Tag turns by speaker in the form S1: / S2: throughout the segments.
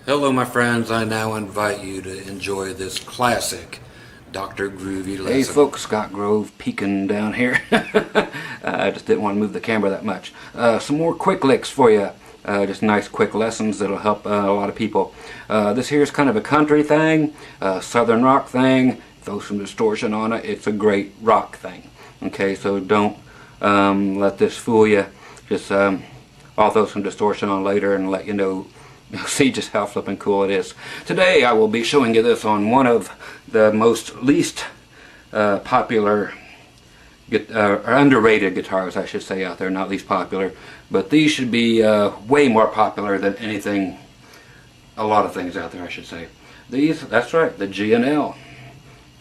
S1: Hello my friends, I now invite you to enjoy this classic Dr. Groovy lesson.
S2: Hey folks, Scott Grove peeking down here. I just didn't want to move the camera that much. Some more quick licks for you. Just nice quick lessons that'll help a lot of people. This here is kind of a country thing, southern rock thing. Throw some distortion on it. It's a great rock thing. Okay, so don't let this fool you. Just I'll throw some distortion on later and let you know. You'll see just how flippin' cool it is. Today I will be showing you this on one of the least popular, or underrated guitars, I should say, out there. Not least popular, but these should be way more popular than anything, a lot of things out there, I should say. These, that's right, the G&L,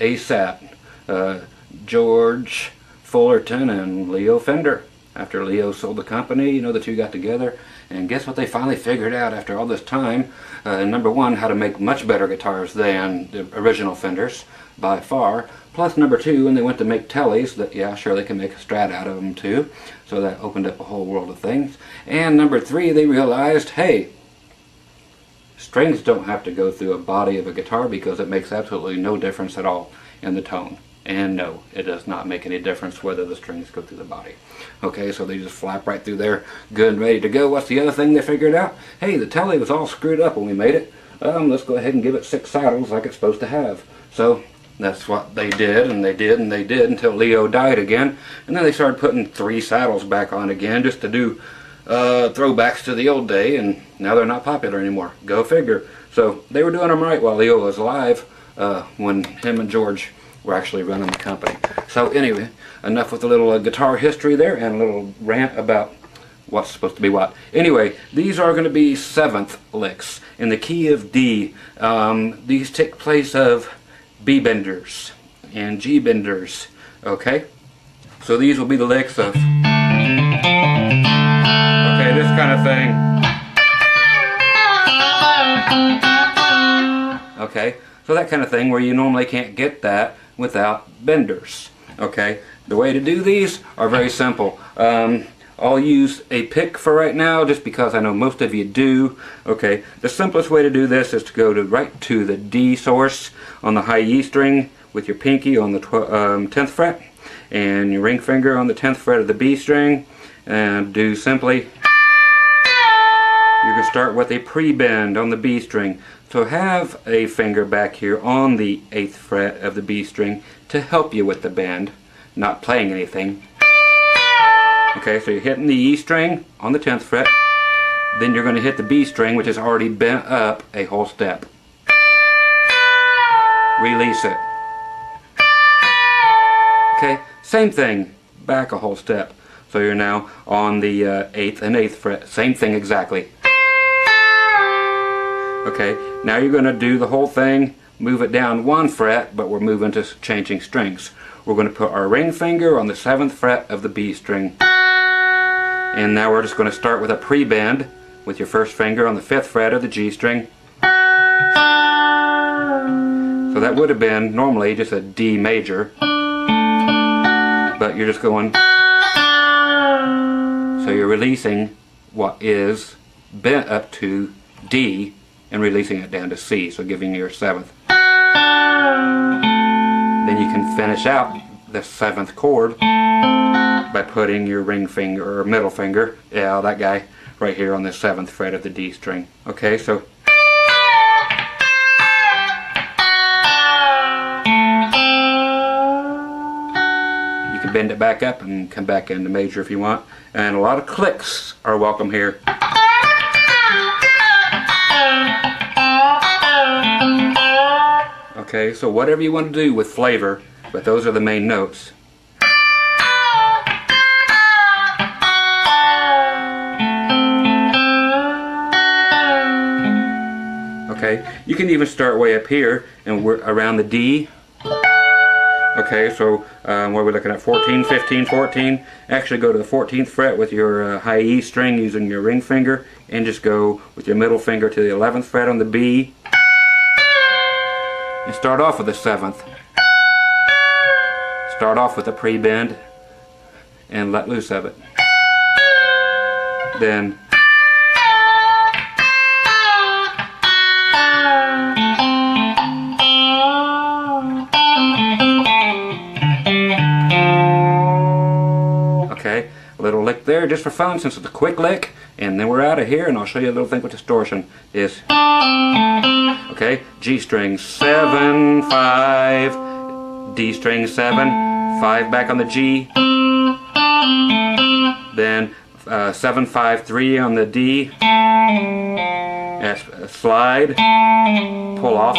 S2: ASAP, George Fullerton and Leo Fender. After Leo sold the company, you know, the two got together, and guess what they finally figured out after all this time? Number one, how to make much better guitars than the original Fenders, by far. Plus, number two, when they went to make tellies, that, yeah, sure, they can make a Strat out of them too, so that opened up a whole world of things. And number three, they realized, hey, strings don't have to go through a body of a guitar because it makes absolutely no difference at all in the tone. And no, it does not make any difference whether the strings go through the body. Okay, so they just flap right through there, good and ready to go. What's the other thing they figured out? Hey, the telly was all screwed up when we made it. Let's go ahead and give it 6 saddles like it's supposed to have. So that's what they did, and they did, and they did until Leo died again. And then they started putting 3 saddles back on again just to do throwbacks to the old day, and now they're not popular anymore. Go figure. So they were doing them right while Leo was alive, when him and George were actually running the company. So anyway, enough with a little guitar history there and a little rant about what's supposed to be what. Anyway, these are going to be 7th licks in the key of D. These take place of B benders and G benders. Okay, so these will be the licks of, okay, this kind of thing. Okay, so that kind of thing where you normally can't get that without benders. Okay, the way to do these are very simple. I'll use a pick for right now just because I know most of you do. Okay, the simplest way to do this is to go right to the D source on the high E string with your pinky on the 10th fret and your ring finger on the 10th fret of the B string, and do simply, you're going to start with a pre-bend on the B string. So have a finger back here on the 8th fret of the B string to help you with the bend, not playing anything. Okay, so you're hitting the E string on the 10th fret, then you're going to hit the B string, which is already bent up a whole step. Release it. Okay, same thing, back a whole step. So you're now on the 8th and 8th fret, same thing exactly. Okay, now you're going to do the whole thing, move it down 1 fret, but we're moving to changing strings. We're going to put our ring finger on the 7th fret of the B string. And now we're just going to start with a pre-bend with your first finger on the 5th fret of the G string. So that would have been normally just a D major, but you're just going, so you're releasing what is bent up to D and releasing it down to C, so giving you your 7th. Then you can finish out the 7th chord by putting your ring finger or middle finger, yeah, that guy, right here on the 7th fret of the D string. Okay, so you can bend it back up and come back into major if you want, and a lot of clicks are welcome here. Okay, so whatever you want to do with flavor, but those are the main notes. Okay, you can even start way up here and work around the D. Okay, so where we're looking at 14, 15, 14. Actually go to the 14th fret with your high E string using your ring finger, and just go with your middle finger to the 11th fret on the B. And start off with the 7th. Start off with a pre-bend and let loose of it. Then Okay, a little lick there just for fun since it's a quick lick, and then we're out of here, and I'll show you a little thing with distortion. Is okay, G string 7, 5, D string 7, 5 back on the G, then 7, 5, 3 on the D, that's slide, pull off,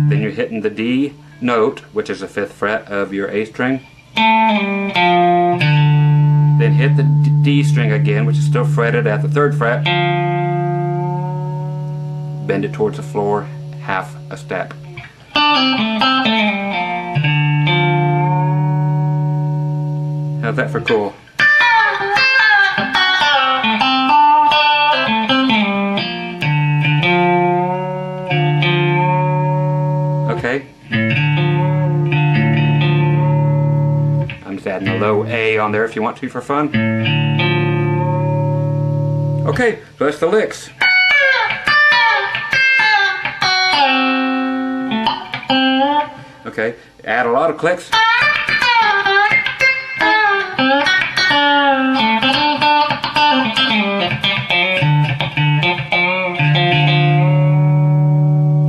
S2: then you're hitting the D note, which is the 5th fret of your A string, then hit the D string again, which is still fretted at the 3rd fret, bend it towards the floor half a step. How's that for cool? Okay. I'm just adding a low A on there if you want to for fun. Okay, so that's the licks. Okay, add a lot of clicks.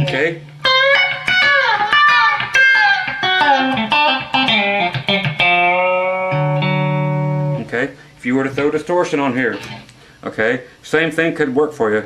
S2: Okay. Okay, if you were to throw distortion on here, okay, same thing could work for you.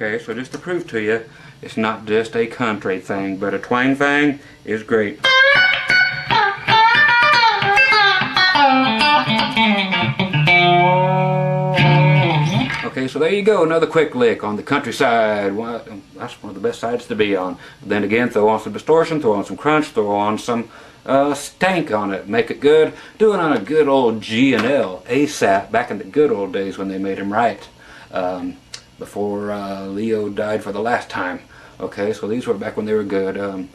S2: Okay, so just to prove to you, it's not just a country thing, but a twang thing is great. Okay, so there you go, another quick lick on the countryside. Well, that's one of the best sides to be on. Then again, throw on some distortion, throw on some crunch, throw on some stank on it, make it good. Do it on a good old G and L, ASAP, back in the good old days when they made them right. Before Leo died for the last time. Okay, so these were back when they were good.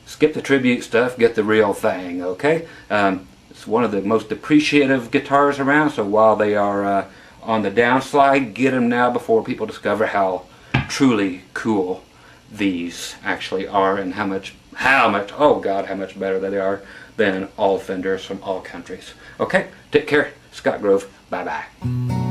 S2: Skip the tribute stuff, get the real thing, okay? It's one of the most depreciative guitars around, so while they are on the downslide, get them now before people discover how truly cool these actually are and how much, oh God, how much better they are than all Fenders from all countries. Okay, take care. Scott Grove, bye-bye.